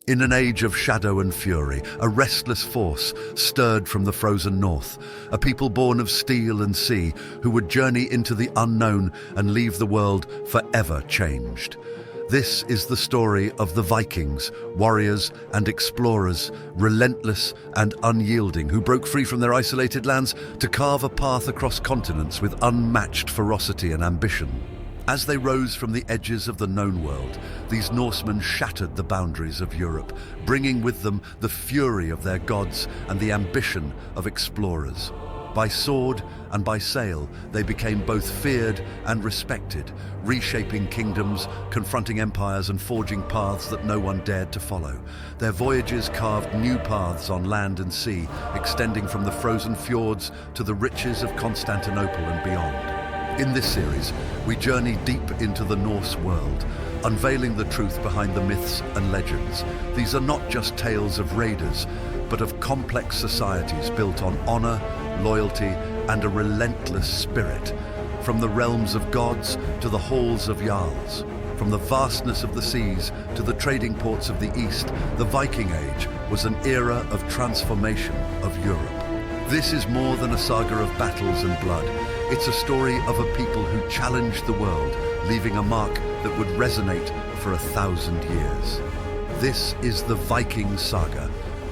In an age of shadow and fury, a restless force stirred from the frozen north, a people born of steel and sea who would journey into the unknown and leave the world forever changed. This is the story of the Vikings, warriors and explorers, relentless and unyielding, who broke free from their isolated lands to carve a path across continents with unmatched ferocity and ambition. As they rose from the edges of the known world, these Norsemen shattered the boundaries of Europe, bringing with them the fury of their gods and the ambition of explorers. By sword and by sail, they became both feared and respected, reshaping kingdoms, confronting empires and forging paths that no one dared to follow. Their voyages carved new paths on land and sea, extending from the frozen fjords to the riches of Constantinople and beyond. In this series, we journey deep into the Norse world, unveiling the truth behind the myths and legends. These are not just tales of raiders, but of complex societies built on honor, loyalty, and a relentless spirit. From the realms of gods to the halls of Jarls, from the vastness of the seas to the trading ports of the East, the Viking Age was an era of transformation of Europe. This is more than a saga of battles and blood. It's a story of a people who challenged the world, leaving a mark that would resonate for 1,000 years. This is the Viking saga.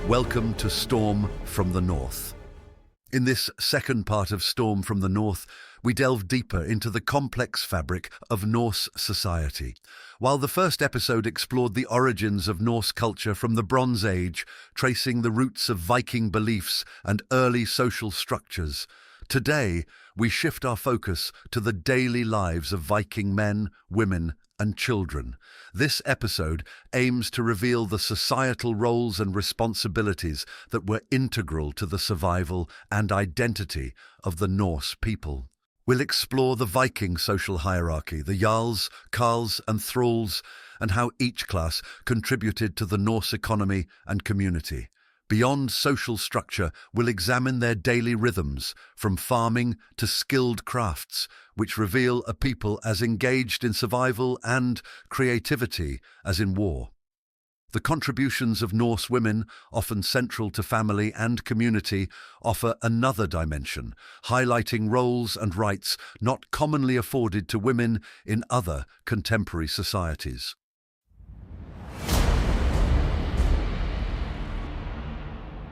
Welcome to Storm from the North. In this second part of Storm from the North, we delve deeper into the complex fabric of Norse society. While the first episode explored the origins of Norse culture from the Bronze Age, tracing the roots of Viking beliefs and early social structures, today we shift our focus to the daily lives of Viking men, women, and children. This episode aims to reveal the societal roles and responsibilities that were integral to the survival and identity of the Norse people. We'll explore the Viking social hierarchy, the Jarls, Karls, and Thralls, and how each class contributed to the Norse economy and community. Beyond social structure, we'll examine their daily rhythms, from farming to skilled crafts, which reveal a people as engaged in survival and creativity as in war. The contributions of Norse women, often central to family and community, offer another dimension, highlighting roles and rights not commonly afforded to women in other contemporary societies.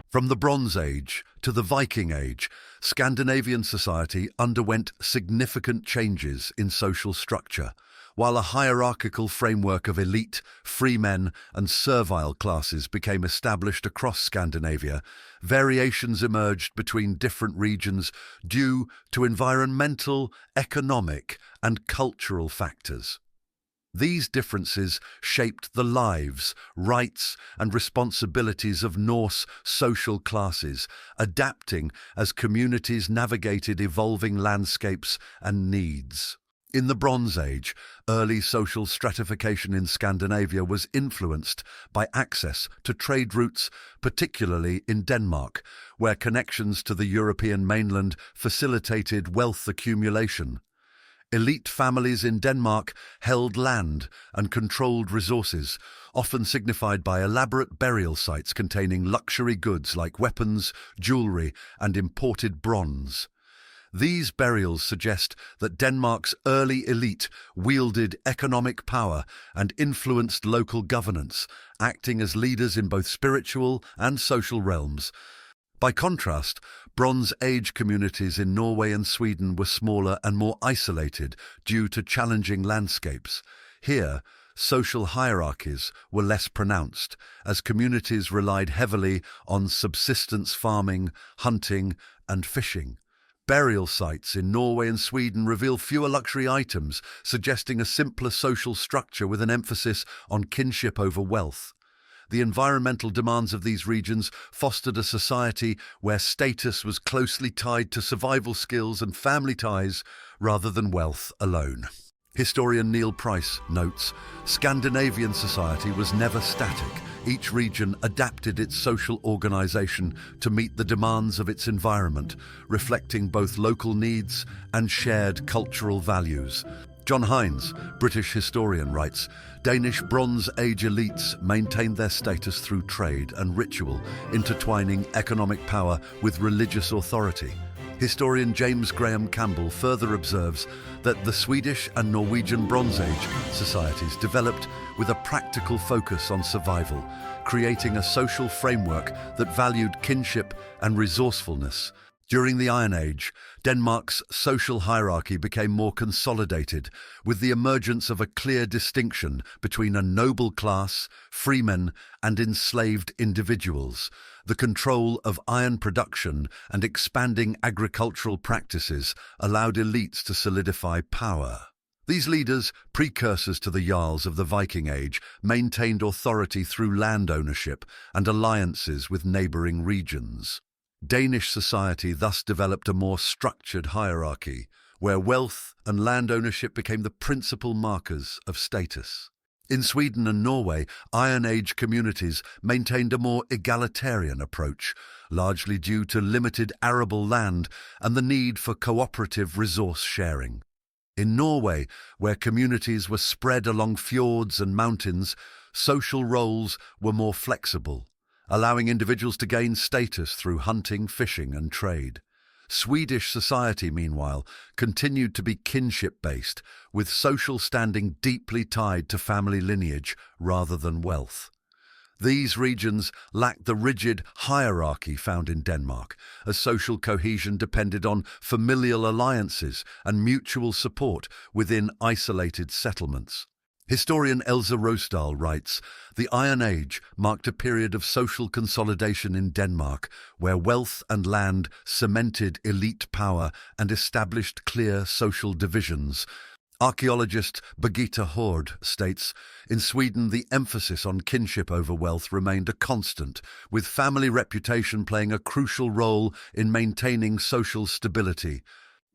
From the Bronze Age to the Viking Age, Scandinavian society underwent significant changes in social structure. While a hierarchical framework of elite, free men, and servile classes became established across Scandinavia, variations emerged between different regions due to environmental, economic, and cultural factors. These differences shaped the lives, rights, and responsibilities of Norse social classes, adapting as communities navigated evolving landscapes and needs. In the Bronze Age, early social stratification in Scandinavia was influenced by access to trade routes, particularly in Denmark, where connections to the European mainland facilitated wealth accumulation. Elite families in Denmark held land and controlled resources, often signified by elaborate burial sites containing luxury goods like weapons, jewelry, and imported bronze. These burials suggest that Denmark's early elite wielded economic power and influenced local governance, acting as leaders in both spiritual and social realms. By contrast, Bronze Age communities in Norway and Sweden were smaller and more isolated due to challenging landscapes. Here, social hierarchies were less pronounced, as communities relied heavily on subsistence farming, hunting, and fishing. Burial sites in Norway and Sweden reveal fewer luxury items, suggesting a simpler social structure with an emphasis on kinship over wealth. The environmental demands of these regions fostered a society where status was closely tied to survival skills and family ties rather than wealth alone. Historian Neil Price notes, Scandinavian society was never static. Each region adapted its social organization to meet the demands of its environment, reflecting both local needs and shared cultural values. John Hines, British historian, writes, Danish Bronze Age elites maintained their status through trade and ritual, intertwining economic power with religious authority. Historian James Graham Campbell further observes that the Swedish and Norwegian Bronze Age societies developed with a practical focus on survival, creating a social framework that valued kinship and resourcefulness. During the Iron Age, Denmark's social hierarchy became more consolidated, with the emergence of a clear distinction between a noble class, freemen, and enslaved individuals. The control of iron production and expanding agricultural practices allowed elites to solidify power. These leaders, precursors to the Jarls of the Viking Age, maintained authority through land ownership and alliances with neighboring regions. Danish society thus developed a more structured hierarchy, where wealth and land ownership became the principal markers of status. In Sweden and Norway, Iron Age communities maintained a more egalitarian approach, largely due to limited arable land and the need for cooperative resource sharing. In Norway, where communities were spread along fjords and mountains, social roles were more flexible, allowing individuals to gain status through hunting, fishing, and trade. Swedish society, meanwhile, continued to be kinship-based, with social standing deeply tied to family lineage rather than wealth. These regions lacked the rigid hierarchy found in Denmark, as social cohesion depended on familial alliances and mutual support within isolated settlements. Historian Elsa Rosdahl writes, the Iron Age marked a period of social consolidation in Denmark, where wealth and land cemented elite power and established clear social divisions. Archaeologist Birgitta Hård states, in Sweden the emphasis on kinship over wealth remained a constant, with family reputation playing a crucial role in maintaining social stability.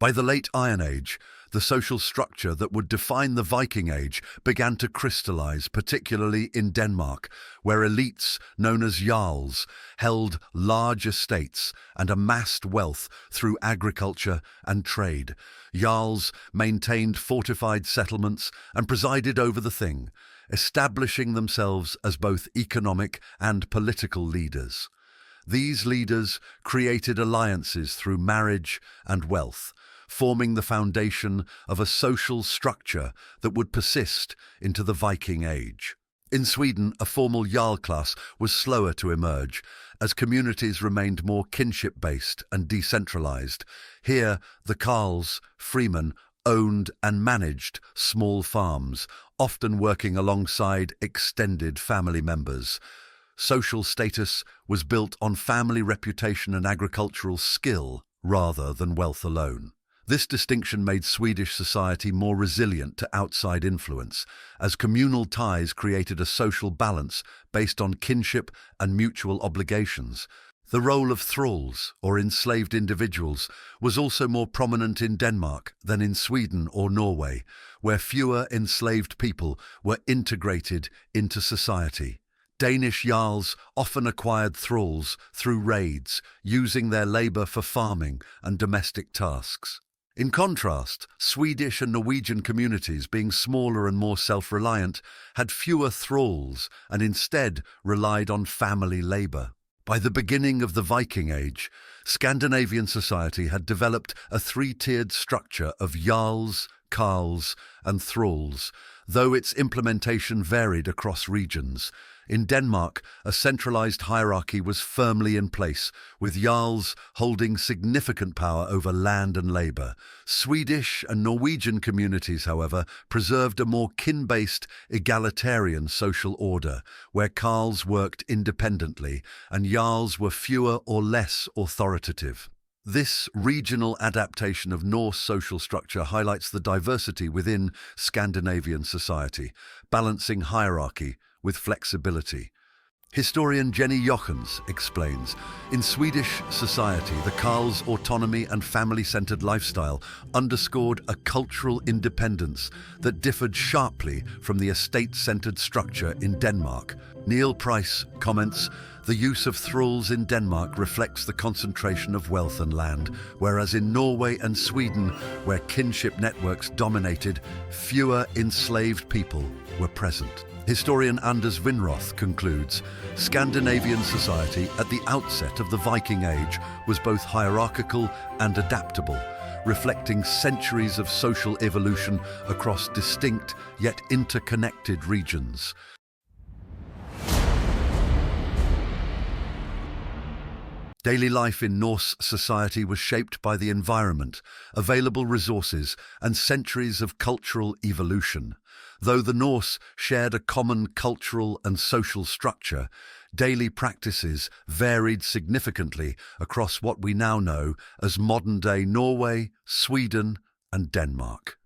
By the late Iron Age, the social structure that would define the Viking Age began to crystallize, particularly in Denmark, where elites, known as Jarls, held large estates and amassed wealth through agriculture and trade. Jarls maintained fortified settlements and presided over the thing, establishing themselves as both economic and political leaders. These leaders created alliances through marriage and wealth, forming the foundation of a social structure that would persist into the Viking Age. In Sweden, a formal Jarl class was slower to emerge, as communities remained more kinship-based and decentralized. Here, the Karls, freemen, owned and managed small farms, often working alongside extended family members. Social status was built on family reputation and agricultural skill rather than wealth alone. This distinction made Swedish society more resilient to outside influence, as communal ties created a social balance based on kinship and mutual obligations. The role of thralls, or enslaved individuals, was also more prominent in Denmark than in Sweden or Norway, where fewer enslaved people were integrated into society. Danish Jarls often acquired thralls through raids, using their labor for farming and domestic tasks. In contrast, Swedish and Norwegian communities, being smaller and more self-reliant, had fewer thralls and instead relied on family labor. By the beginning of the Viking Age, Scandinavian society had developed a three-tiered structure of Jarls, Karls, and Thralls, though its implementation varied across regions. In Denmark, a centralized hierarchy was firmly in place, with Jarls holding significant power over land and labor. Swedish and Norwegian communities, however, preserved a more kin-based, egalitarian social order, where Karls worked independently and Jarls were fewer or less authoritative. This regional adaptation of Norse social structure highlights the diversity within Scandinavian society, balancing hierarchy with flexibility. Historian Jenny Jochens explains, in Swedish society, the Karls' autonomy and family-centered lifestyle underscored a cultural independence that differed sharply from the estate-centered structure in Denmark. Neil Price comments, the use of thralls in Denmark reflects the concentration of wealth and land, whereas in Norway and Sweden, where kinship networks dominated, fewer enslaved people were present. Historian Anders Vinroth concludes, Scandinavian society at the outset of the Viking Age was both hierarchical and adaptable, reflecting centuries of social evolution across distinct yet interconnected regions. Daily life in Norse society was shaped by the environment, available resources, and centuries of cultural evolution. Though the Norse shared a common cultural and social structure, daily practices varied significantly across what we now know as modern-day Norway, Sweden, and Denmark.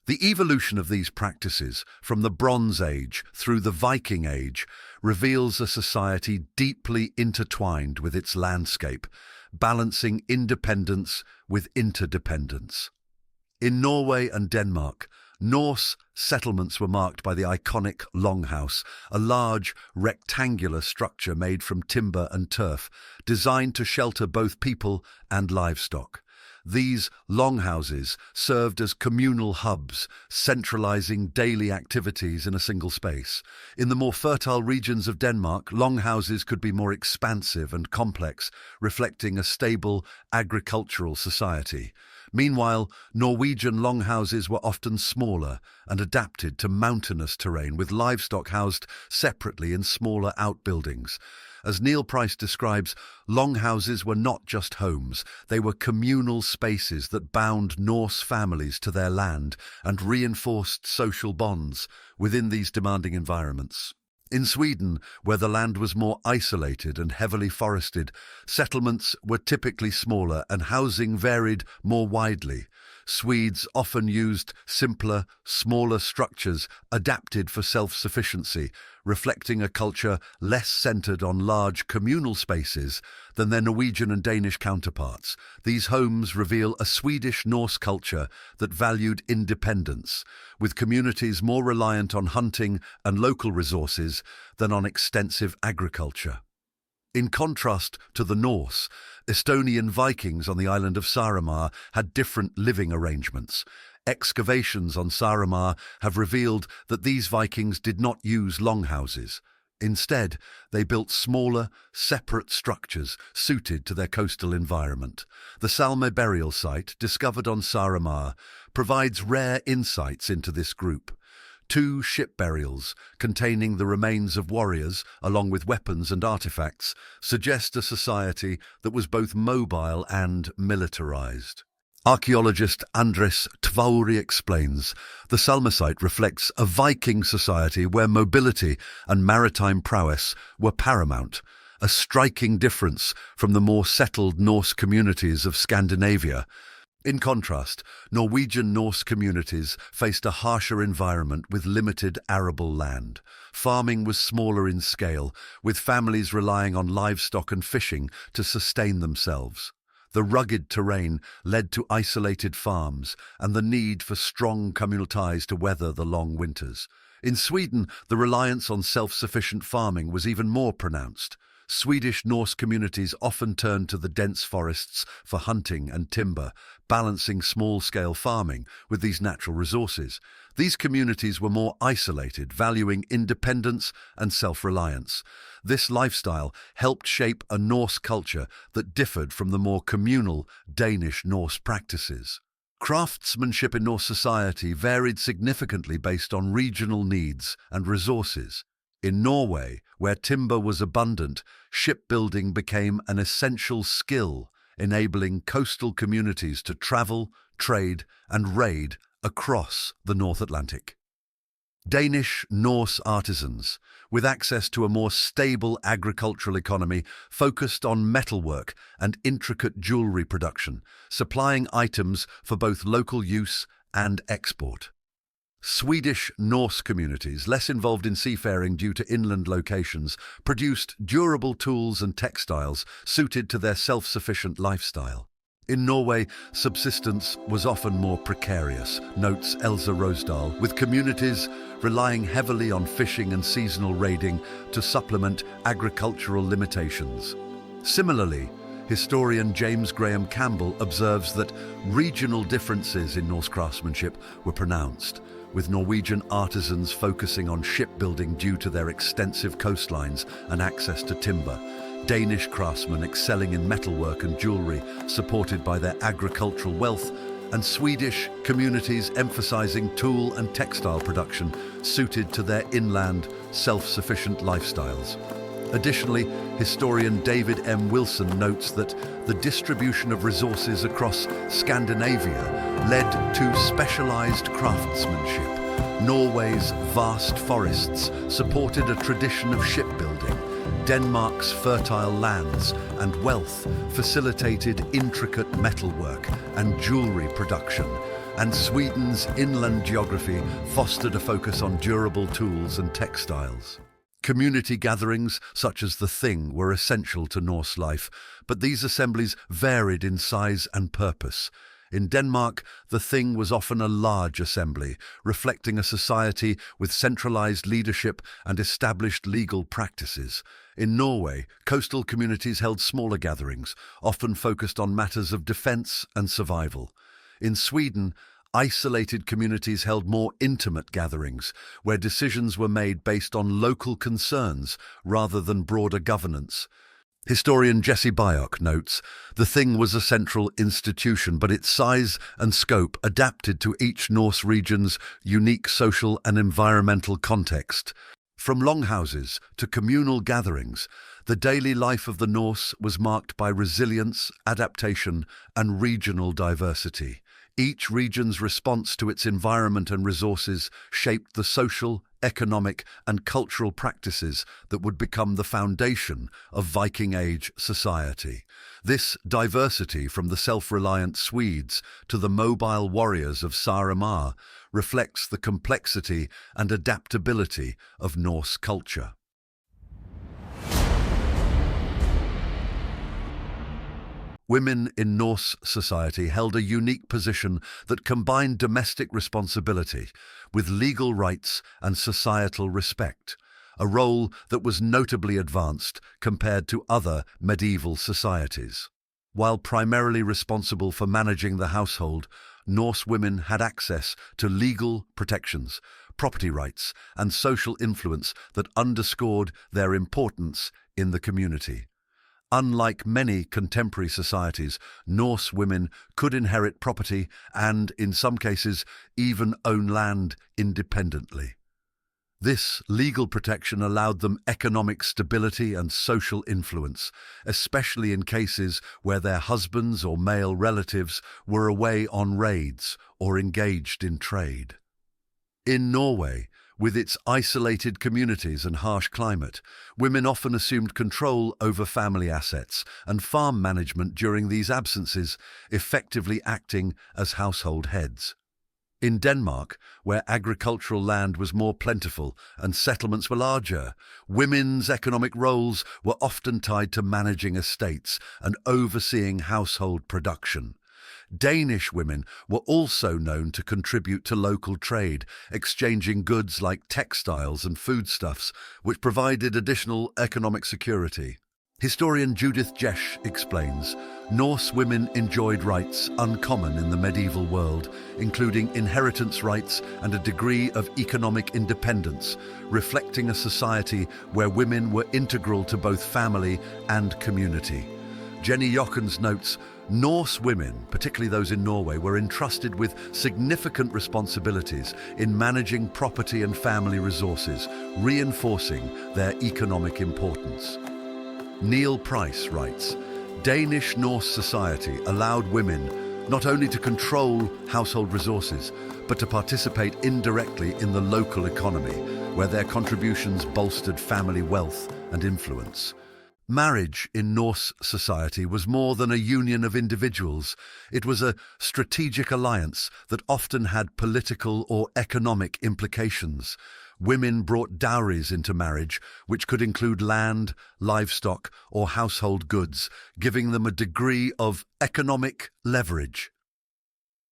The evolution of these practices, from the Bronze Age through the Viking Age, reveals a society deeply intertwined with its landscape, balancing independence with interdependence. In Norway and Denmark, Norse settlements were marked by the iconic longhouse, a large, rectangular structure made from timber and turf, designed to shelter both people and livestock. These longhouses served as communal hubs, centralizing daily activities in a single space. In the more fertile regions of Denmark, longhouses could be more expansive and complex, reflecting a stable agricultural society. Meanwhile, Norwegian longhouses were often smaller and adapted to mountainous terrain, with livestock housed separately in smaller outbuildings. As Neil Price describes, longhouses were not just homes, they were communal spaces that bound Norse families to their land and reinforced social bonds within these demanding environments. In Sweden, where the land was more isolated and heavily forested, settlements were typically smaller and housing varied more widely. Swedes often used simpler, smaller structures adapted for self-sufficiency, reflecting a culture less centered on large communal spaces than their Norwegian and Danish counterparts. These homes reveal a Swedish-Norse culture that valued independence, with communities more reliant on hunting and local resources than on extensive agriculture. In contrast to the Norse, Estonian Vikings on the island of Saaremaa had different living arrangements. Excavations on Saaremaa have revealed that these Vikings did not use longhouses. Instead, they built smaller, separate structures suited to their coastal environment. The Salme burial site, discovered on Saaremaa, provides rare insights into this group. 2 ship burials, containing the remains of warriors, along with weapons and artifacts, suggest a society that was both mobile and militarized. Archaeologist Andres Tvauri explains, the Salme site reflects a Viking society where mobility and maritime prowess were paramount, a striking difference from the more settled Norse communities of Scandinavia. In contrast, Norwegian Norse communities faced a harsher environment with limited arable land. Farming was smaller in scale, with families relying on livestock and fishing to sustain themselves. The rugged terrain led to isolated farms and the need for strong communal ties to weather the long winters. In Sweden, the reliance on self-sufficient farming was even more pronounced. Swedish Norse communities often turned to the dense forests for hunting and timber, balancing small-scale farming with these natural resources. These communities were more isolated, valuing independence and self-reliance. This lifestyle helped shape a Norse culture that differed from the more communal Danish-Norse practices. Craftsmanship in Norse society varied significantly based on regional needs and resources. In Norway, where timber was abundant, shipbuilding became an essential skill, enabling coastal communities to travel, trade, and raid across the North Atlantic. Danish-Norse artisans, with access to a more stable agricultural economy, focused on metalwork and intricate jewelry production, supplying items for both local use and export. Swedish Norse communities, less involved in seafaring due to inland locations, produced durable tools and textiles suited to their self-sufficient lifestyle. In Norway, subsistence was often more precarious, notes Elsa Rosedal, with communities relying heavily on fishing and seasonal raiding to supplement agricultural limitations. Similarly, historian James Graham Campbell observes that regional differences in Norse craftsmanship were pronounced, with Norwegian artisans focusing on shipbuilding due to their extensive coastlines and access to timber, Danish craftsmen excelling in metalwork and jewellery, supported by their agricultural wealth, and Swedish communities emphasising tool and textile production suited to their inland, self-sufficient lifestyles. Additionally, historian David M. Wilson notes that the distribution of resources across Scandinavia led to specialised craftsmanship. Norway's vast forests supported a tradition of shipbuilding. Denmark's fertile lands and wealth facilitated intricate metalwork and jewellery production, and Sweden's inland geography fostered a focus on durable tools and textiles. Community gatherings, such as the Thing, were essential to Norse life, but these assemblies varied in size and purpose. In Denmark, the Thing was often a large assembly, reflecting a society with centralized leadership and established legal practices. In Norway, coastal communities held smaller gatherings, often focused on matters of defense and survival. In Sweden, isolated communities held more intimate gatherings, where decisions were made based on local concerns rather than broader governance. Historian Jesse Byock notes, the Thing was a central institution, but its size and scope adapted to each Norse region's unique social and environmental context. From longhouses to communal gatherings, the daily life of the Norse was marked by resilience, adaptation, and regional diversity. Each region's response to its environment and resources shaped the social, economic, and cultural practices that would become the foundation of Viking Age society. This diversity, from the self-reliant Swedes to the mobile warriors of Saaremaa, reflects the complexity and adaptability of Norse culture. Women in Norse society held a unique position that combined domestic responsibility with legal rights and societal respect, a role that was notably advanced compared to other medieval societies. While primarily responsible for managing the household, Norse women had access to legal protections, property rights, and social influence that underscored their importance in the community. Unlike many contemporary societies, Norse women could inherit property and, in some cases, even own land independently. This legal protection allowed them economic stability and social influence, especially in cases where their husbands or male relatives were away on raids or engaged in trade. In Norway, with its isolated communities and harsh climate, women often assumed control over family assets and farm management during these absences, effectively acting as household heads. In Denmark, where agricultural land was more plentiful and settlements were larger, women's economic roles were often tied to managing estates and overseeing household production. Danish women were also known to contribute to local trade, exchanging goods like textiles and foodstuffs, which provided additional economic security. Historian Judith Jesch explains, Norse women enjoyed rights uncommon in the medieval world, including inheritance rights and a degree of economic independence, reflecting a society where women were integral to both family and community. Jenny Jochens notes, Norse women, particularly those in Norway, were entrusted with significant responsibilities in managing property and family resources, reinforcing their economic importance. Neil Price writes, Danish Norse society allowed women not only to control household resources, but to participate indirectly in the local economy, where their contributions bolstered family wealth and influence. Marriage in Norse society was more than a union of individuals. It was a strategic alliance that often had political or economic implications. Women brought dowries into marriage, which could include land, livestock, or household goods, giving them a degree of economic leverage.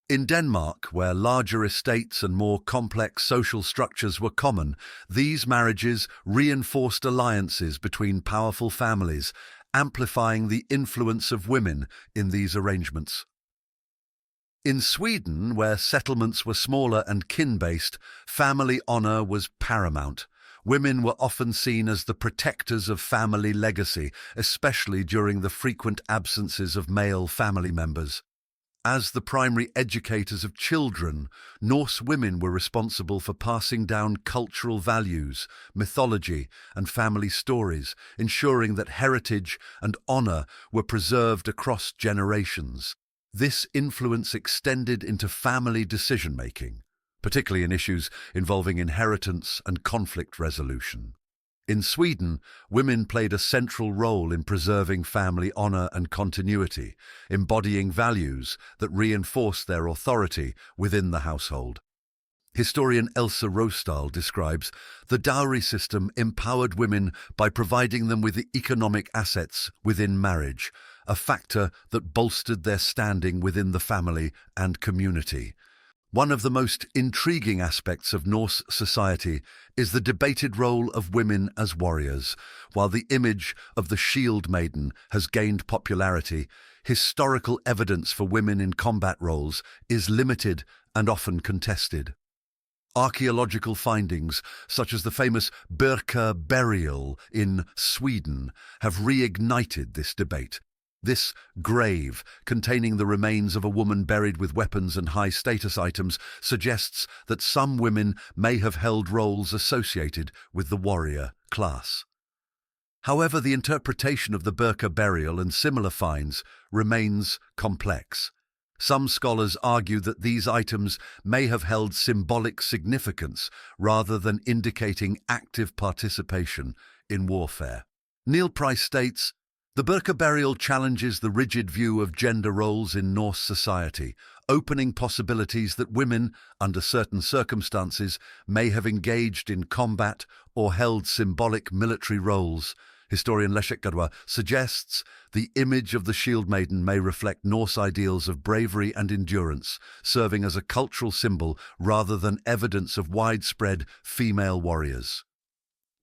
In Denmark, where larger estates and more complex social structures were common, these marriages reinforced alliances between powerful families, amplifying the influence of women in these arrangements. In Sweden, where settlements were smaller and kin-based, family honor was paramount. Women were often seen as the protectors of family legacy, especially during the frequent absences of male family members. As the primary educators of children, Norse women were responsible for passing down cultural values, mythology, and family stories, ensuring that heritage and honor were preserved across generations. This influence extended into family decision-making, particularly in issues involving inheritance and conflict resolution. In Sweden, women played a central role in preserving family honor and continuity, embodying values that reinforced their authority within the household. Historian Elsa Rosdahl describes the dowry system empowered women by providing them with economic assets within marriage, a factor that bolstered their standing within the family and community. One of the most intriguing aspects of Norse society is the debated role of women as warriors. While the image of the shield maiden has gained popularity, historical evidence for women in combat roles is limited and often contested. Archaeological findings, such as the famous Birka burial in Sweden, have reignited this debate. This grave, containing the remains of a woman buried with weapons and high-status items, suggests that some women may have held roles associated with the warrior class. However, the interpretation of the Birka burial and similar finds remains complex. Some scholars argue that these items may have held symbolic significance rather than indicating active participation in warfare. Neil Price states, "The Birka burial challenges the rigid view of gender roles in Norse society, opening possibilities that women, under certain circumstances, may have engaged in combat or held symbolic military roles." Historian Leszek Gadwa suggests the image of the shield maiden may reflect Norse ideals of bravery and endurance, serving as a cultural symbol rather than evidence of widespread female warriors.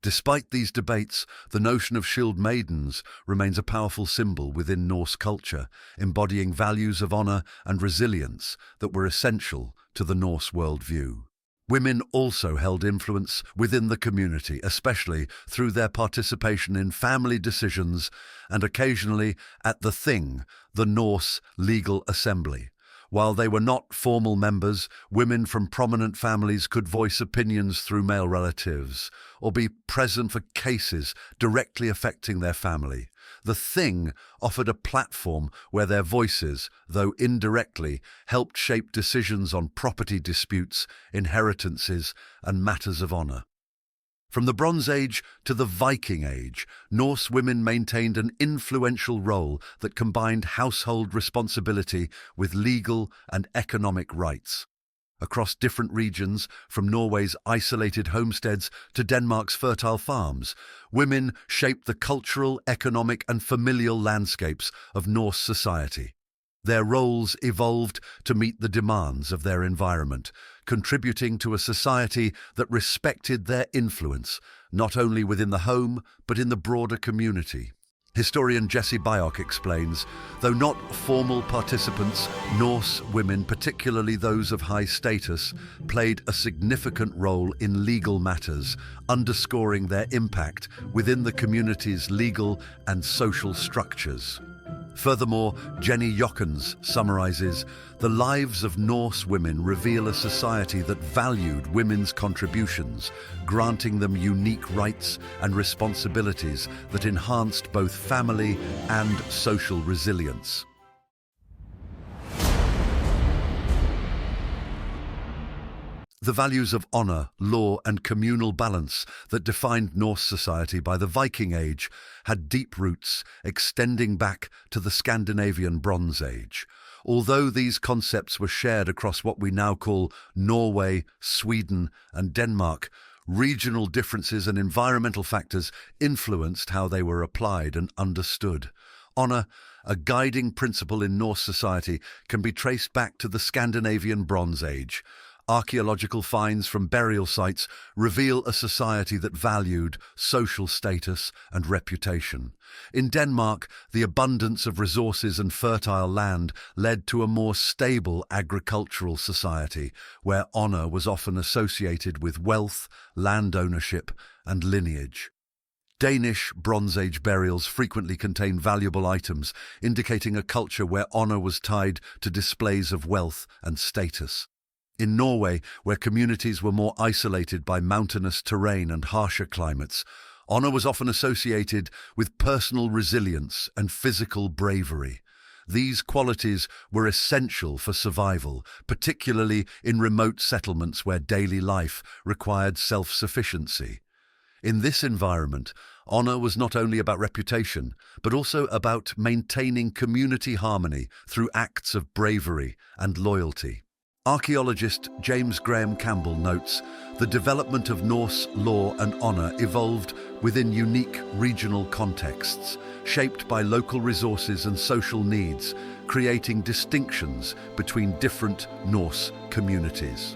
Despite these debates, the notion of shield maidens remains a powerful symbol within Norse culture, embodying values of honor and resilience that were essential to the Norse worldview. Women also held influence within the community, especially through their participation in family decisions and occasionally at the Thing, the Norse legal assembly. While they were not formal members, women from prominent families could voice opinions through male relatives or be present for cases directly affecting their family. The Thing offered a platform where their voices, though indirectly, helped shape decisions on property disputes, inheritances, and matters of honor. From the Bronze Age to the Viking Age, Norse women maintained an influential role that combined household responsibility with legal and economic rights. Across different regions, from Norway's isolated homesteads to Denmark's fertile farms, women shaped the cultural, economic, and familial landscapes of Norse society. Their roles evolved to meet the demands of their environment, contributing to a society that respected their influence, not only within the home, but in the broader community. Historian Jesse Byock explains, though not formal participants, Norse women, particularly those of high status, played a significant role in legal matters, underscoring their impact within the community's legal and social structures. Furthermore, Jenny Jochens summarizes, the lives of Norse women reveal a society that valued women's contributions, granting them unique rights and responsibilities that enhanced both family and social resilience. The values of honor, law, and communal balance that defined Norse society by the Viking Age had deep roots extending back to the Scandinavian Bronze Age. Although these concepts were shared across what we now call Norway, Sweden, and Denmark, regional differences and environmental factors influenced how they were applied and understood. Honor, a guiding principle in Norse society, can be traced back to the Scandinavian Bronze Age. Archaeological finds from burial sites reveal a society that valued social status and reputation. In Denmark, the abundance of resources and fertile land led to a more stable agricultural society, where honor was often associated with wealth, land ownership, and lineage. Danish Bronze Age burials frequently contain valuable items, indicating a culture where honor was tied to displays of wealth and status. In Norway, where communities were more isolated by mountainous terrain and harsher climates, honor was often associated with personal resilience and physical bravery. These qualities were essential for survival, particularly in remote settlements where daily life required self-sufficiency. In this environment, honor was not only about reputation, but also about maintaining community harmony through acts of bravery and loyalty. Archaeologist James Graham Campbell notes, the development of Norse law and honor evolved within unique regional contexts, shaped by local resources and social needs, creating distinctions between different Norse communities.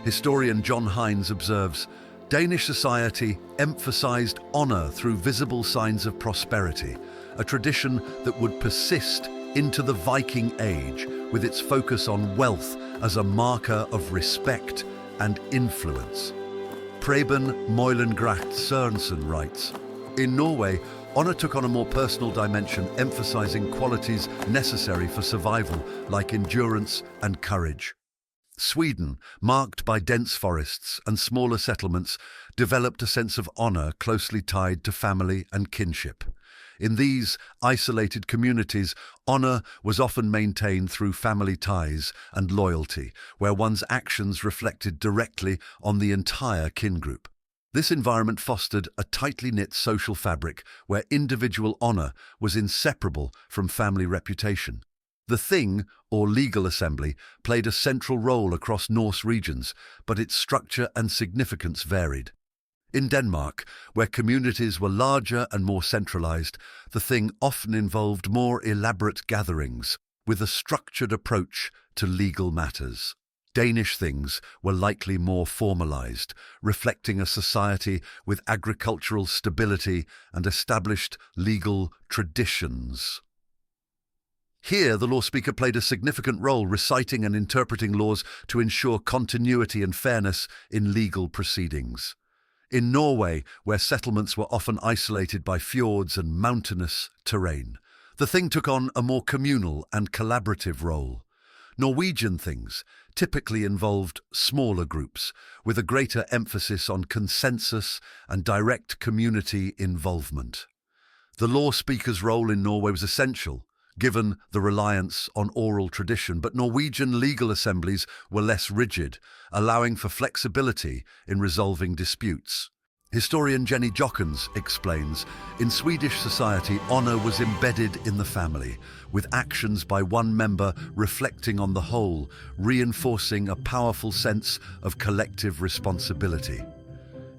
Historian John Hines observes, Danish society emphasized honor through visible signs of prosperity, a tradition that would persist into the Viking Age with its focus on wealth as a marker of respect and influence. Preben Møhlengracht Sørensen writes, in Norway, honor took on a more personal dimension, emphasizing qualities necessary for survival, like endurance and courage. Sweden, marked by dense forests and smaller settlements, developed a sense of honor closely tied to family and kinship. In these isolated communities, honor was often maintained through family ties and loyalty, where one's actions reflected directly on the entire kin group. This environment fostered a tightly knit social fabric where individual honor was inseparable from family reputation. The Thing, or legal assembly, played a central role across Norse regions, but its structure and significance varied. In Denmark, where communities were larger and more centralized, the Thing often involved more elaborate gatherings, with a structured approach to legal matters. Danish Things were likely more formalized, reflecting a society with agricultural stability and established legal traditions. Here, the law speaker played a significant role, reciting and interpreting laws to ensure continuity and fairness in legal proceedings. In Norway, where settlements were often isolated by fjords and mountainous terrain, the Thing took on a more communal and collaborative role. Norwegian Things typically involved smaller groups, with a greater emphasis on consensus and direct community involvement. The law speaker's role in Norway was essential, given the reliance on oral tradition, but Norwegian legal assemblies were less rigid, allowing for flexibility in resolving disputes. Historian Jenny Jockens explains, in Swedish society, honor was embedded in the family, with actions by one member reflecting on the whole, reinforcing a powerful sense of collective responsibility.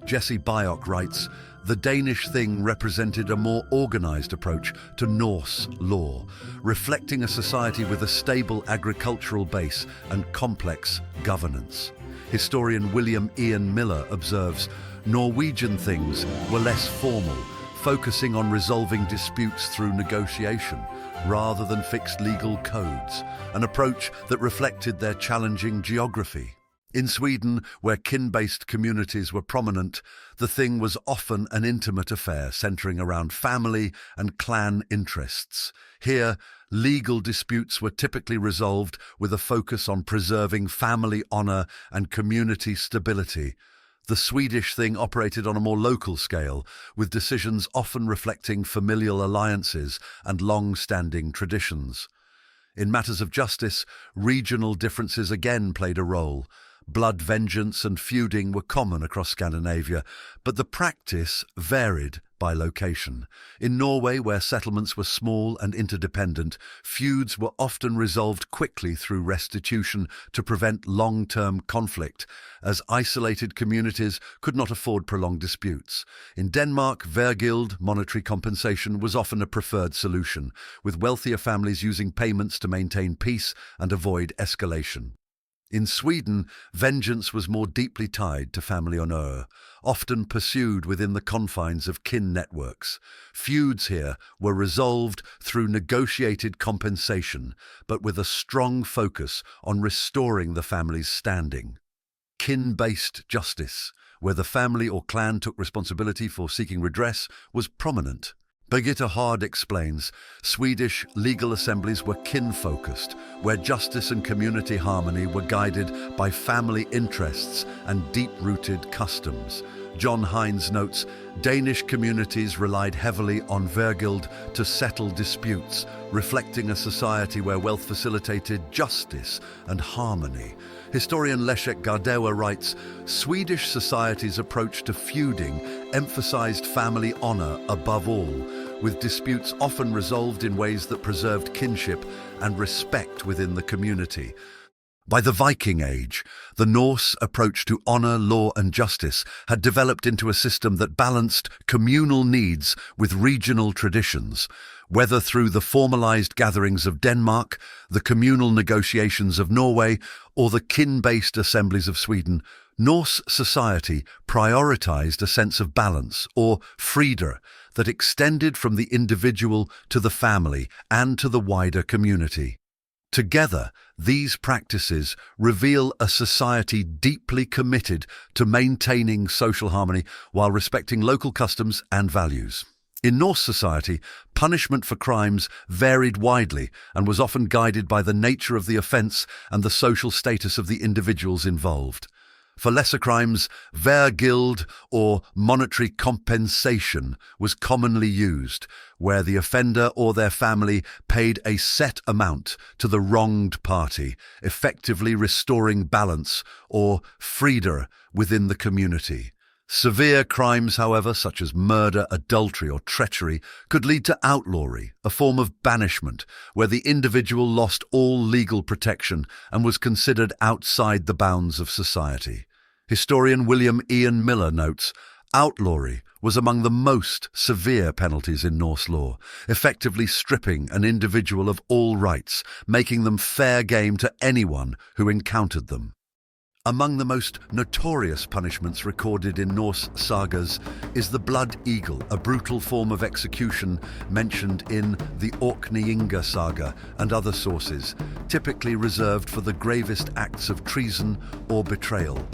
Jesse Byock writes, the Danish Thing represented a more organized approach to Norse law, reflecting a society with a stable agricultural base and complex governance. Historian William Ian Miller observes, Norwegian Things were less formal, focusing on resolving disputes through negotiation, rather than fixed legal codes, an approach that reflected their challenging geography. In Sweden, where kin-based communities were prominent, the Thing was often an intimate affair centering around family and clan interests. Here, legal disputes were typically resolved with a focus on preserving family honor and community stability. The Swedish Thing operated on a more local scale, with decisions often reflecting familial alliances and long-standing traditions. In matters of justice, regional differences again played a role. Blood vengeance and feuding were common across Scandinavia, but the practice varied by location. In Norway, where settlements were small and interdependent, feuds were often resolved quickly through restitution to prevent long-term conflict, as isolated communities could not afford prolonged disputes. In Denmark, vergild, monetary compensation, was often a preferred solution, with wealthier families using payments to maintain peace and avoid escalation. In Sweden, vengeance was more deeply tied to family honour, often pursued within the confines of kin networks. Feuds here were resolved through negotiated compensation, but with a strong focus on restoring the family's standing. Kin-based justice, where the family or clan took responsibility for seeking redress, was prominent. Birgitta Hard explains, Swedish legal assemblies were kin-focused, where justice and community harmony were guided by family interests and deep-rooted customs. John Hines notes, Danish communities relied heavily on vergild to settle disputes, reflecting a society where wealth facilitated justice and harmony. Historian Leszek Gardewa writes, Swedish society's approach to feuding emphasized family honor above all, with disputes often resolved in ways that preserved kinship and respect within the community. By the Viking Age, the Norse approach to honor, law, and justice had developed into a system that balanced communal needs with regional traditions. Whether through the formalized gatherings of Denmark, the communal negotiations of Norway, or the kin-based assemblies of Sweden, Norse society prioritized a sense of balance, or frida, that extended from the individual to the family and to the wider community. Together, these practices reveal a society deeply committed to maintaining social harmony while respecting local customs and values. In Norse society, punishment for crimes varied widely and was often guided by the nature of the offence and the social status of the individuals involved. For lesser crimes, vergild, or monetary compensation, was commonly used, where the offender or their family paid a set amount to the wronged party, effectively restoring balance, or frida, within the community. Severe crimes, however, such as murder, adultery, or treachery, could lead to outlawry, a form of banishment, where the individual lost all legal protection and was considered outside the bounds of society. Historian William Ian Miller notes, outlawry was among the most severe penalties in Norse law, effectively stripping an individual of all rights, making them fair game to anyone who encountered them. Among the most notorious punishments recorded in Norse sagas is the blood eagle, a brutal form of execution mentioned in the Orkneyinga saga and other sources, typically reserved for the gravest acts of treason or betrayal.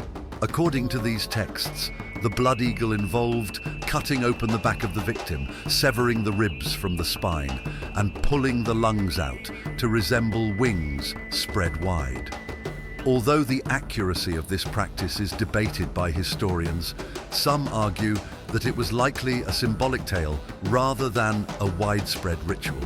According to these texts, the blood eagle involved cutting open the back of the victim, severing the ribs from the spine, and pulling the lungs out to resemble wings spread wide. Although the accuracy of this practice is debated by historians, some argue that it was likely a symbolic tale rather than a widespread ritual.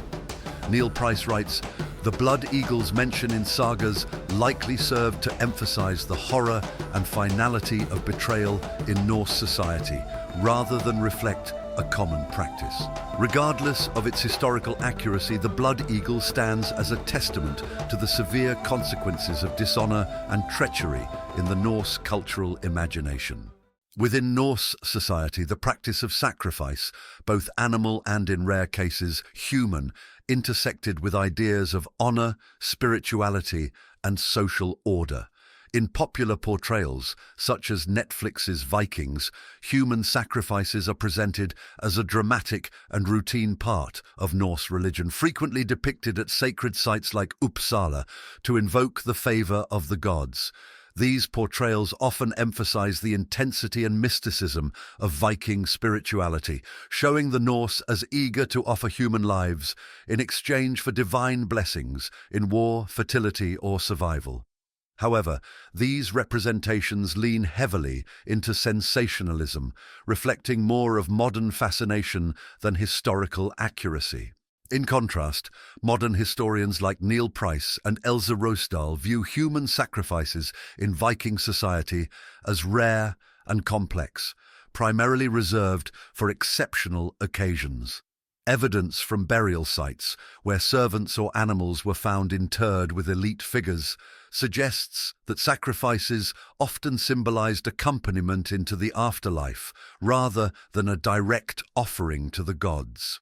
Neil Price writes, the blood eagles mentioned in sagas likely served to emphasize the horror and finality of betrayal in Norse society, rather than reflect a common practice. Regardless of its historical accuracy, the blood eagle stands as a testament to the severe consequences of dishonor and treachery in the Norse cultural imagination. Within Norse society, the practice of sacrifice, both animal and in rare cases human, intersected with ideas of honor, spirituality, and social order. In popular portrayals, such as Netflix's Vikings, human sacrifices are presented as a dramatic and routine part of Norse religion, frequently depicted at sacred sites like Uppsala to invoke the favor of the gods. These portrayals often emphasize the intensity and mysticism of Viking spirituality, showing the Norse as eager to offer human lives in exchange for divine blessings in war, fertility, or survival. However, these representations lean heavily into sensationalism, reflecting more of modern fascination than historical accuracy. In contrast, modern historians like Neil Price and Elsa Rosedal view human sacrifices in Viking society as rare and complex, primarily reserved for exceptional occasions. Evidence from burial sites, where servants or animals were found interred with elite figures, suggests that sacrifices often symbolized accompaniment into the afterlife, rather than a direct offering to the gods.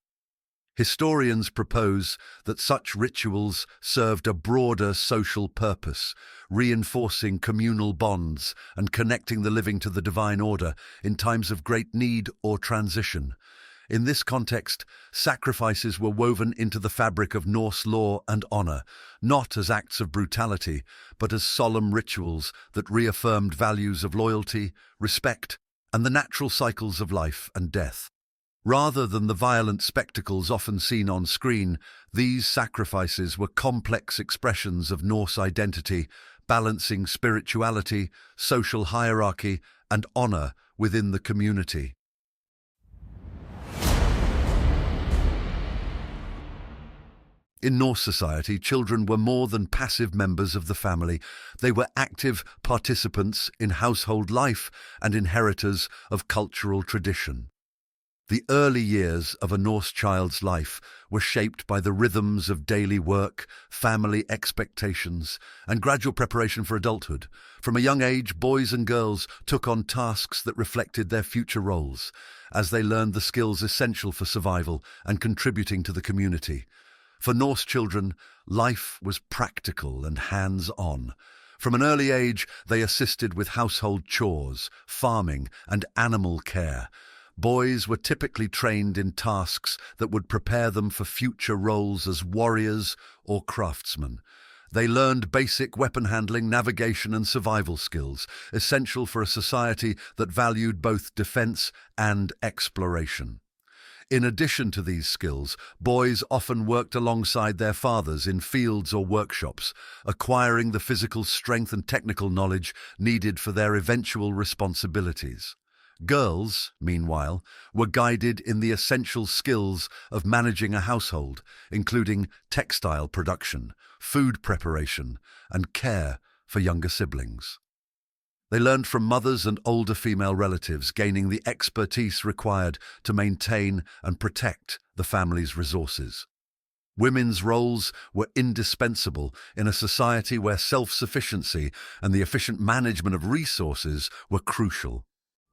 Historians propose that such rituals served a broader social purpose, reinforcing communal bonds and connecting the living to the divine order in times of great need or transition. In this context, sacrifices were woven into the fabric of Norse law and honor, not as acts of brutality, but as solemn rituals that reaffirmed values of loyalty, respect, and the natural cycles of life and death. Rather than the violent spectacles often seen on screen, these sacrifices were complex expressions of Norse identity, balancing spirituality, social hierarchy, and honor within the community. In Norse society, children were more than passive members of the family. They were active participants in household life and inheritors of cultural tradition. The early years of a Norse child's life were shaped by the rhythms of daily work, family expectations, and gradual preparation for adulthood. From a young age, boys and girls took on tasks that reflected their future roles, as they learned the skills essential for survival and contributing to the community. For Norse children, life was practical and hands-on. From an early age, they assisted with household chores, farming, and animal care. Boys were typically trained in tasks that would prepare them for future roles as warriors or craftsmen. They learned basic weapon handling, navigation, and survival skills, essential for a society that valued both defense and exploration. In addition to these skills, boys often worked alongside their fathers in fields or workshops, acquiring the physical strength and technical knowledge needed for their eventual responsibilities. Girls, meanwhile, were guided in the essential skills of managing a household, including textile production, food preparation, and care for younger siblings. They learned from mothers and older female relatives, gaining the expertise required to maintain and protect the family's resources. Women's roles were indispensable in a society where self-sufficiency and the efficient management of resources were crucial.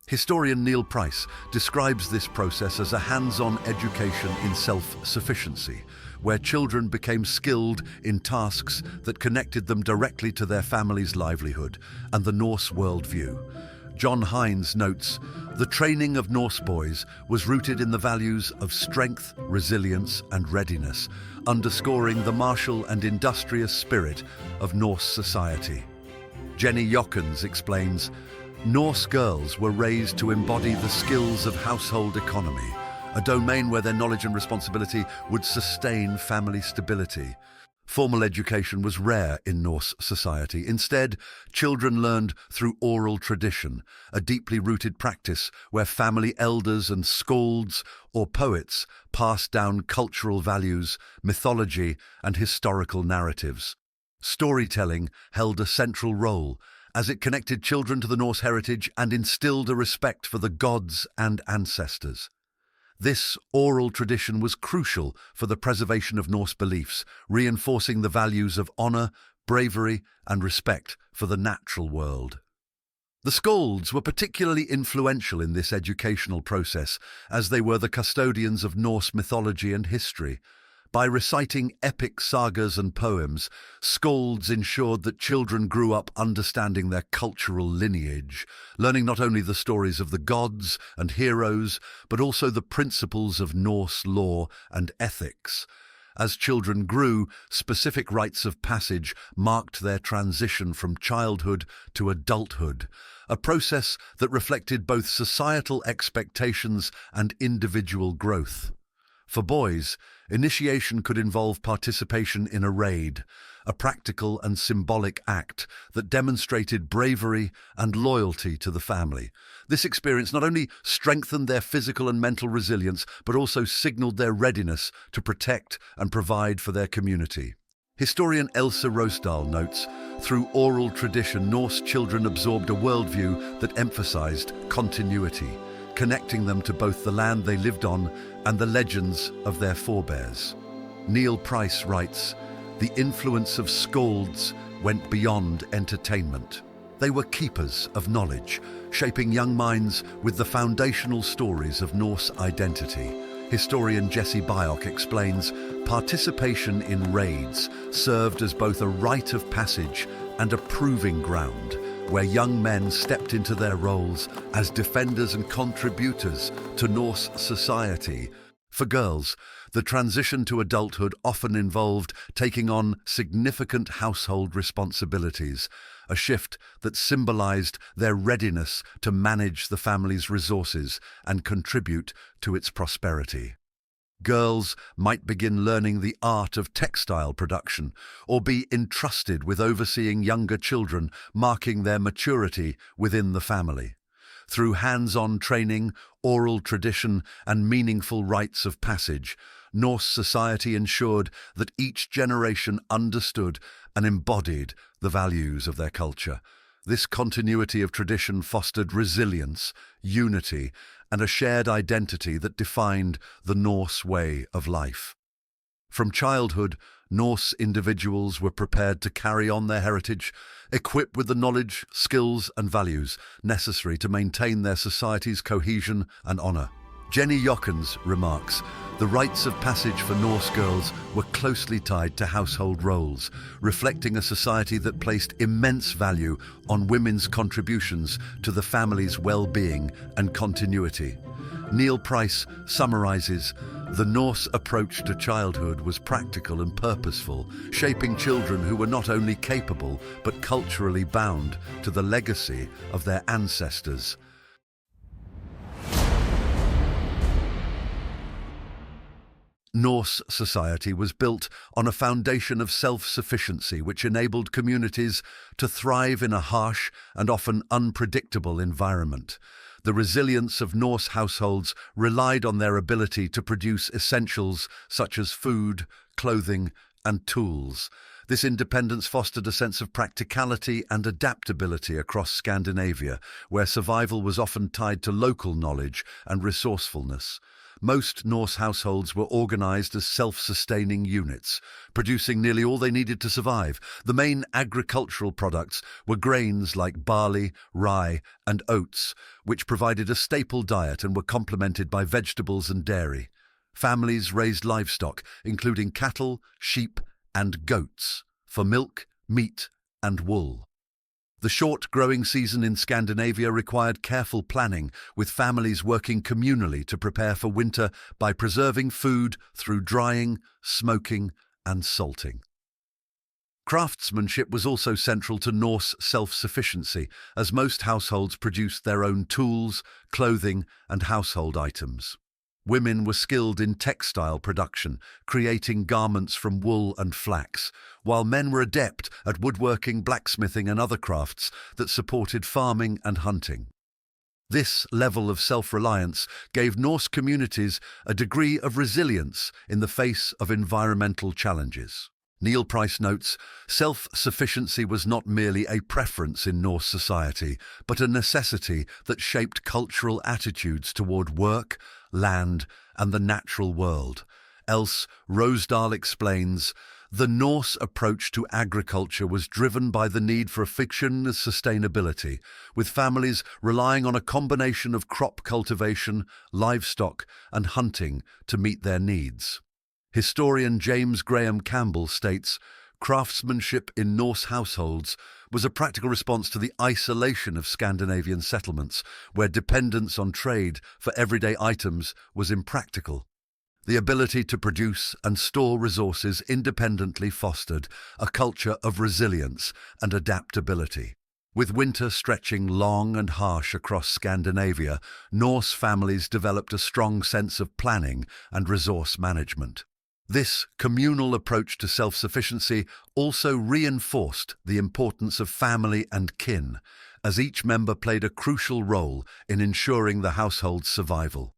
Historian Neil Price describes this process as a hands-on education in self-sufficiency, where children became skilled in tasks that connected them directly to their family's livelihood and the Norse worldview. John Hines notes, "The training of Norse boys was rooted in the values of strength, resilience, and readiness, underscoring the martial and industrious spirit of Norse society." Jenny Jochens explains, "Norse girls were raised to embody the skills of household economy, a domain where their knowledge and responsibility would sustain family stability." Formal education was rare in Norse society. Instead, children learned through oral tradition, a deeply rooted practice where family elders and skalds or poets passed down cultural values, mythology, and historical narratives. Storytelling held a central role, as it connected children to the Norse heritage and instilled a respect for the gods and ancestors. This oral tradition was crucial for the preservation of Norse beliefs, reinforcing the values of honor, bravery, and respect for the natural world. The skalds were particularly influential in this educational process, as they were the custodians of Norse mythology and history. By reciting epic sagas and poems, skalds ensured that children grew up understanding their cultural lineage, learning not only the stories of the gods and heroes, but also the principles of Norse law and ethics. As children grew, specific rites of passage marked their transition from childhood to adulthood, a process that reflected both societal expectations and individual growth. For boys, initiation could involve participation in a raid, a practical and symbolic act that demonstrated bravery and loyalty to the family. This experience not only strengthened their physical and mental resilience, but also signaled their readiness to protect and provide for their community. Historian Elsa Rosdahl notes, through oral tradition, Norse children absorbed a worldview that emphasized continuity, connecting them to both the land they lived on and the legends of their forebears. Neil Price writes, "The influence of skalds went beyond entertainment. They were keepers of knowledge, shaping young minds with the foundational stories of Norse identity." Historian Jesse Byock explains, participation in raids served as both a rite of passage and a proving ground, where young men stepped into their roles as defenders and contributors to Norse society. For girls, the transition to adulthood often involved taking on significant household responsibilities, a shift that symbolized their readiness to manage the family's resources and contribute to its prosperity. Girls might begin learning the art of textile production or be entrusted with overseeing younger children, marking their maturity within the family. Through hands-on training, oral tradition, and meaningful rites of passage, Norse society ensured that each generation understood and embodied the values of their culture. This continuity of tradition fostered resilience, unity, and a shared identity that defined the Norse way of life. From childhood, Norse individuals were prepared to carry on their heritage, equipped with the knowledge, skills, and values necessary to maintain their society's cohesion and honor. Jenny Jochens remarks, the rites of passage for Norse girls were closely tied to household roles, reflecting a society that placed immense value on women's contributions to the family's well-being and continuity. Neil Price summarizes, the Norse approach to childhood was practical and purposeful, shaping children who were not only capable but culturally bound to the legacy of their ancestors. Norse society was built on a foundation of self-sufficiency which enabled communities to thrive in a harsh and often unpredictable environment. The resilience of Norse households relied on their ability to produce essentials such as food, clothing, and tools. This independence fostered a sense of practicality and adaptability across Scandinavia, where survival was often tied to local knowledge and resourcefulness. Most Norse households were organized as self-sustaining units, producing nearly all they needed to survive. The main agricultural products were grains like barley, rye, and oats, which provided a staple diet and were complemented by vegetables and dairy. Families raised livestock, including cattle, sheep, and goats, for milk, meat, and wool. The short growing season in Scandinavia required careful planning, with families working communally to prepare for winter by preserving food through drying, smoking, and salting. Craftsmanship was also central to Norse self-sufficiency, as most households produced their own tools, clothing, and household items. Women were skilled in textile production, creating garments from wool and flax, while men were adept at woodworking, blacksmithing, and other crafts that supported farming and hunting. This level of self-reliance gave Norse communities a degree of resilience in the face of environmental challenges. Neil Price notes, self-sufficiency was not merely a preference in Norse society, but a necessity that shaped cultural attitudes toward work, land, and the natural world. Else, Rosdahl explains, the Norse approach to agriculture was driven by the need for fictionless sustainability, with families relying on a combination of crop cultivation, livestock, and hunting to meet their needs. Historian James Graham Campbell states, craftsmanship in Norse households was a practical response to the isolation of Scandinavian settlements, where dependence on trade for everyday items was impractical. The ability to produce and store resources independently fostered a culture of resilience and adaptability. With winter stretching long and harsh across Scandinavia, Norse families developed a strong sense of planning and resource management. This communal approach to self-sufficiency also reinforced the importance of family and kin, as each member played a crucial role in ensuring the household's survival.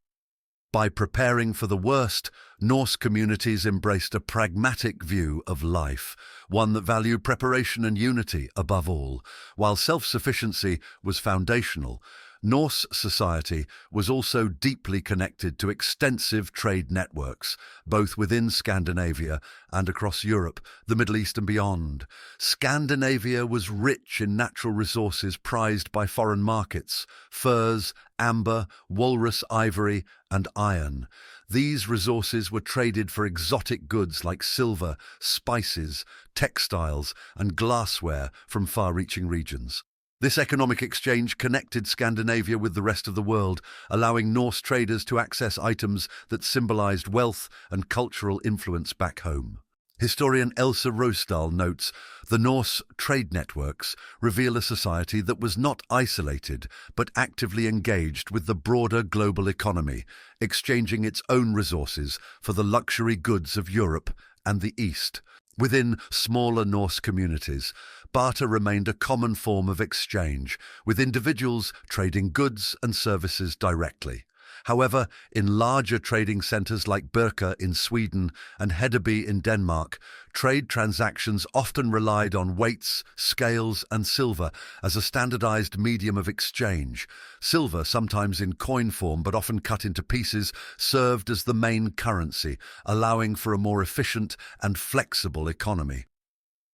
By preparing for the worst, Norse communities embraced a pragmatic view of life, one that valued preparation and unity above all. While self-sufficiency was foundational, Norse society was also deeply connected to extensive trade networks, both within Scandinavia and across Europe, the Middle East and beyond. Scandinavia was rich in natural resources prized by foreign markets: furs, amber, walrus ivory, and iron. These resources were traded for exotic goods like silver, spices, textiles, and glassware from far-reaching regions. This economic exchange connected Scandinavia with the rest of the world, allowing Norse traders to access items that symbolized wealth and cultural influence back home. Historian Elsa Rosdahl notes, the Norse trade networks reveal a society that was not isolated but actively engaged with the broader global economy, exchanging its own resources for the luxury goods of Europe and the East. Within smaller Norse communities, barter remained a common form of exchange, with individuals trading goods and services directly. However, in larger trading centres like Birka in Sweden and Hedeby in Denmark, trade transactions often relied on weights, scales and silver as a standardised medium of exchange. Silver, sometimes in coin form but often cut into pieces, served as the main currency, allowing for a more efficient and flexible economy.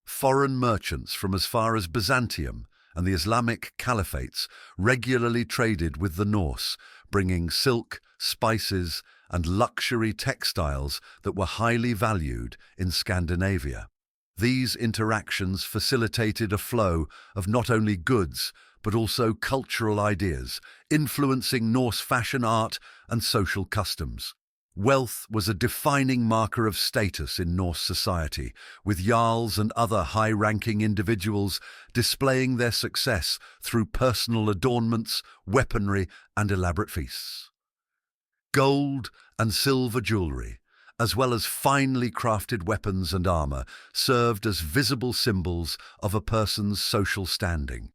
Foreign merchants from as far as Byzantium and the Islamic caliphates regularly traded with the Norse, bringing silk, spices, and luxury textiles that were highly valued in Scandinavia. These interactions facilitated a flow of not only goods, but also cultural ideas, influencing Norse fashion, art, and social customs. Wealth was a defining marker of status in Norse society, with Jarls and other high-ranking individuals displaying their success through personal adornments, weaponry, and elaborate feasts. Gold and silver jewellery, as well as finely crafted weapons and armour, served as visible symbols of a person's social standing.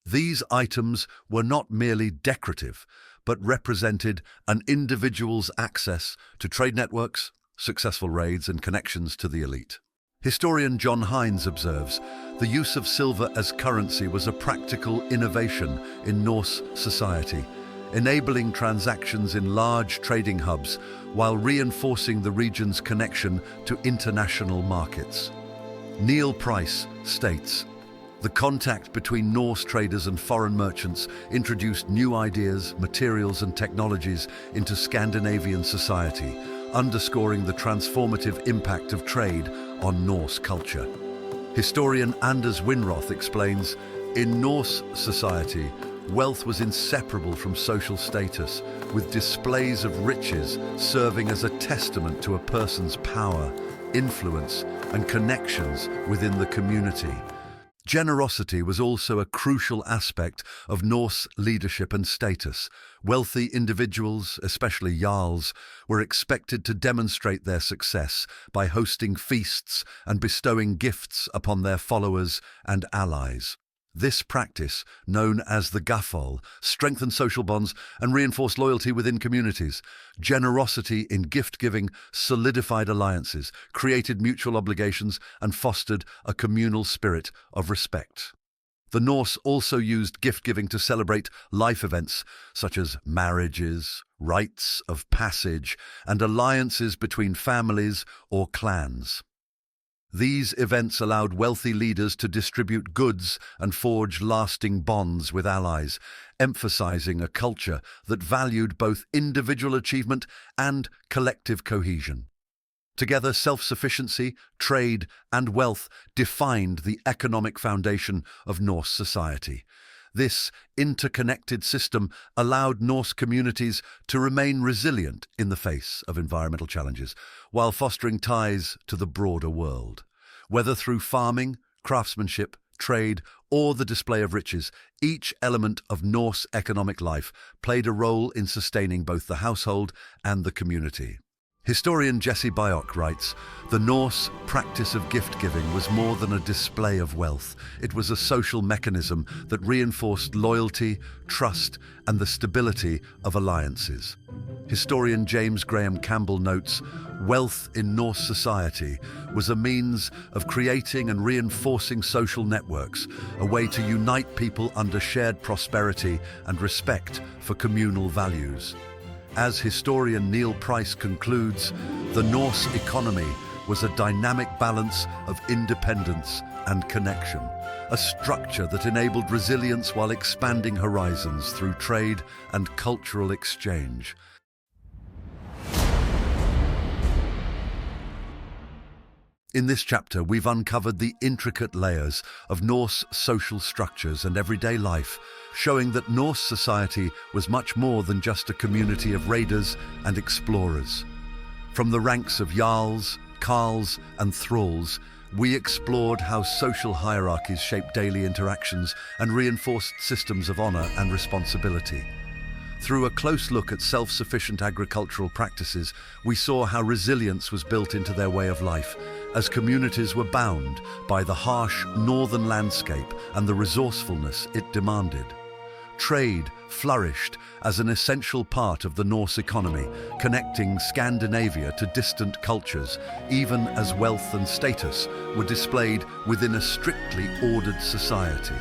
These items were not merely decorative, but represented an individual's access to trade networks, successful raids, and connections to the elite. Historian John Hines observes, the use of silver as currency was a practical innovation in Norse society, enabling transactions in large trading hubs while reinforcing the region's connection to international markets. Neil Price states, the contact between Norse traders and foreign merchants introduced new ideas, materials and technologies into Scandinavian society, underscoring the transformative impact of trade on Norse culture. Historian Anders Winroth explains, in Norse society, wealth was inseparable from social status, with displays of riches serving as a testament to a person's power, influence and connections within the community. Generosity was also a crucial aspect of Norse leadership and status. Wealthy individuals, especially Jarls, were expected to demonstrate their success by hosting feasts and bestowing gifts upon their followers and allies. This practice, known as the gaffal, strengthened social bonds and reinforced loyalty within communities. Generosity in gift-giving solidified alliances, created mutual obligations, and fostered a communal spirit of respect. The Norse also used gift-giving to celebrate life events such as marriages, rites of passage, and alliances between families or clans. These events allowed wealthy leaders to distribute goods and forge lasting bonds with allies, emphasizing a culture that valued both individual achievement and collective cohesion. Together, self-sufficiency, trade, and wealth defined the economic foundation of Norse society. This interconnected system allowed Norse communities to remain resilient in the face of environmental challenges, while fostering ties to the broader world. Whether through farming, craftsmanship, trade, or the display of riches, each element of Norse economic life played a role in sustaining both the household and the community. Historian Jesse Byock writes, "The Norse practice of gift-giving was more than a display of wealth. It was a social mechanism that reinforced loyalty, trust, and the stability of alliances." Historian James Graham Campbell notes, "Wealth in Norse society was a means of creating and reinforcing social networks, a way to unite people under shared prosperity and respect for communal values." As historian Neil Price concludes, the Norse economy was a dynamic balance of independence and connection, a structure that enabled resilience while expanding horizons through trade and cultural exchange. In this chapter, we've uncovered the intricate layers of Norse social structures and everyday life, showing that Norse society was much more than just a community of raiders and explorers. From the ranks of Jarls, Karls, and Thralls, we explored how social hierarchies shaped daily interactions and reinforced systems of honor and responsibility. Through a close look at self-sufficient agricultural practices, we saw how resilience was built into their way of life, as communities were bound by the harsh northern landscape and the resourcefulness it demanded. Trade flourished as an essential part of the Norse economy, connecting Scandinavia to distant cultures, even as wealth and status were displayed within a strictly ordered society.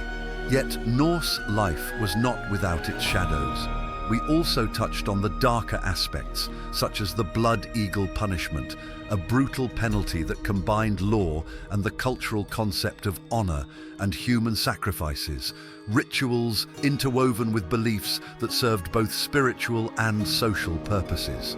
Yet Norse life was not without its shadows. We also touched on the darker aspects, such as the blood eagle punishment, a brutal penalty that combined law and the cultural concept of honor and human sacrifices, rituals interwoven with beliefs that served both spiritual and social purposes.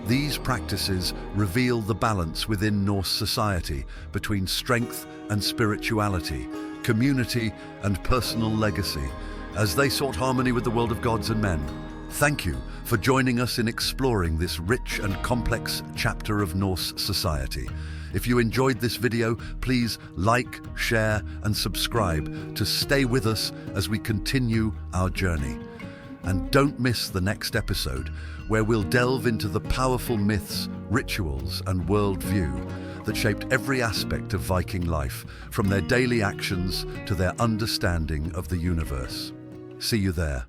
These practices reveal the balance within Norse society between strength and spirituality, community and personal legacy, as they sought harmony with the world of gods and men. Thank you for joining us in exploring this rich and complex chapter of Norse society. If you enjoyed this video, please like, share, and subscribe to stay with us as we continue our journey. And don't miss the next episode, where we'll delve into the powerful myths, rituals, and worldview that shaped every aspect of Viking life, from their daily actions to their understanding of the universe. See you there.